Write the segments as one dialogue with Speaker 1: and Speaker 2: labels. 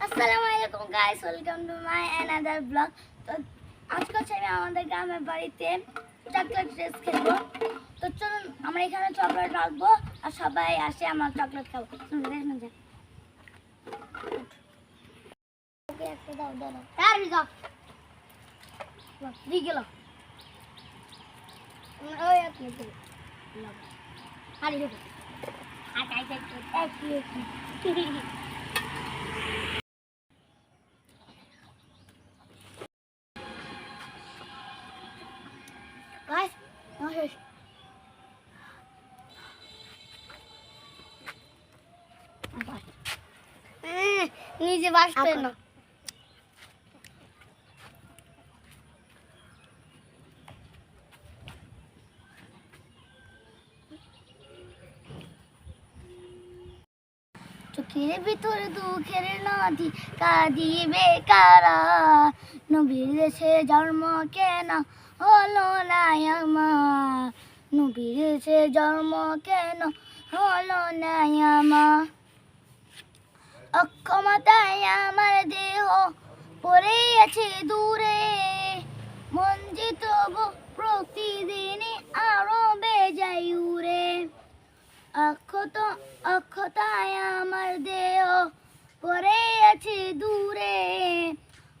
Speaker 1: আসসালামু আলাইকুম guys, welcome to my another blog. তো আজকে হচ্ছে আমি আমাদের গ্রামের বাড়িতে চকলেট রেস খেলবো। তো চলুন আমরা এখানে চকলেট রাখবো আর সবাই আসে আমার চকলেট খাবো। দেখুন যে ওকে একটা দাও দাও তার দাও দি গেল ওই আপনি দিল হারি দেবো আর কাই কাই guys, no fish. নিজে বাসতে না চোখের ভিতরে দুঃখের নদী কাঁদিবে কারা, নবীর দেশে জন্ম কেন হলো না আমার, নবীর দেশে জন্ম কেন হলো না আমার। অক্ষমতায় আমার দেহ পড়ে আছে দূরে, মন যে তবু প্রতিদিনই আরো বেজায় উড়ে। অক্ষতায় আমার দেহ পড়ে আছে দূরে,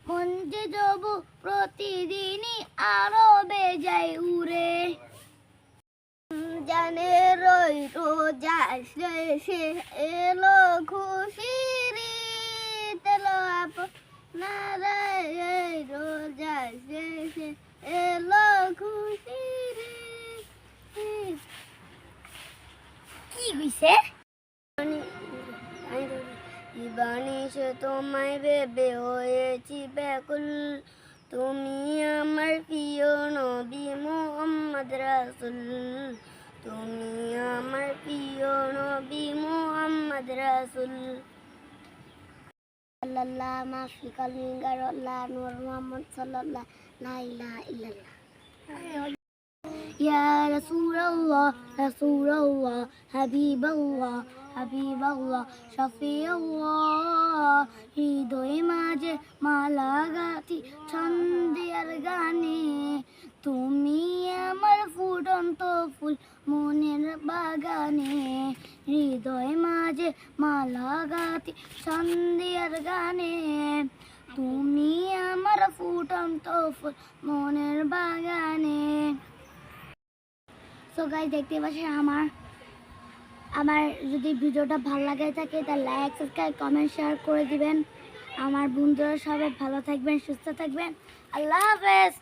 Speaker 1: মন যে তবু প্রতিদিনই আরো বেজায় উড়ে। জানে রই রোজা শেষে এলো খুশির তেলো আপনারা, রোজা শেষে এলো খুশির। কি হইছে বানিস তোমায় ভেবে হয়েছি ব্যাকুল, তুমি আমার প্রিয় নবী মুহাম্মদ রাসূল, তুমি আমার প্রিয় নবী মুহাম্মদ রাসূল। সাল্লাল্লাহু মাফি কালিঙ্গার আল্লাহ নূর মুহাম্মদ সাল্লাল্লাহু লা ইলাহা ইল্লাল্লাহ। ইয়া রাসূলুল্লাহ রাসূলুল্লাহ হাবিবাল্লাহ হাবিবাল্লাহ শফিউল্লাহ, হৃদয় মাঝে মালা গাঁথি ছন্দের গানে, তুমি আমার ফুটন্ত ফুল মনের বাগানে, হৃদয় মাঝে মালা গাঁথি ছন্দের গানে, তুমি আমার ফুটন্ত ফুল মনের বাগানে। সো গাইস, দেখতে পাচ্ছেন আমার যদি ভিডিওটা ভালো লাগে থাকে তাহলে লাইক সাবস্ক্রাইব কমেন্ট শেয়ার করে দিবেন। আমার বন্ধুরা সবাই ভালো থাকবেন, সুস্থ থাকবেন। আল্লাহ হাফেজ।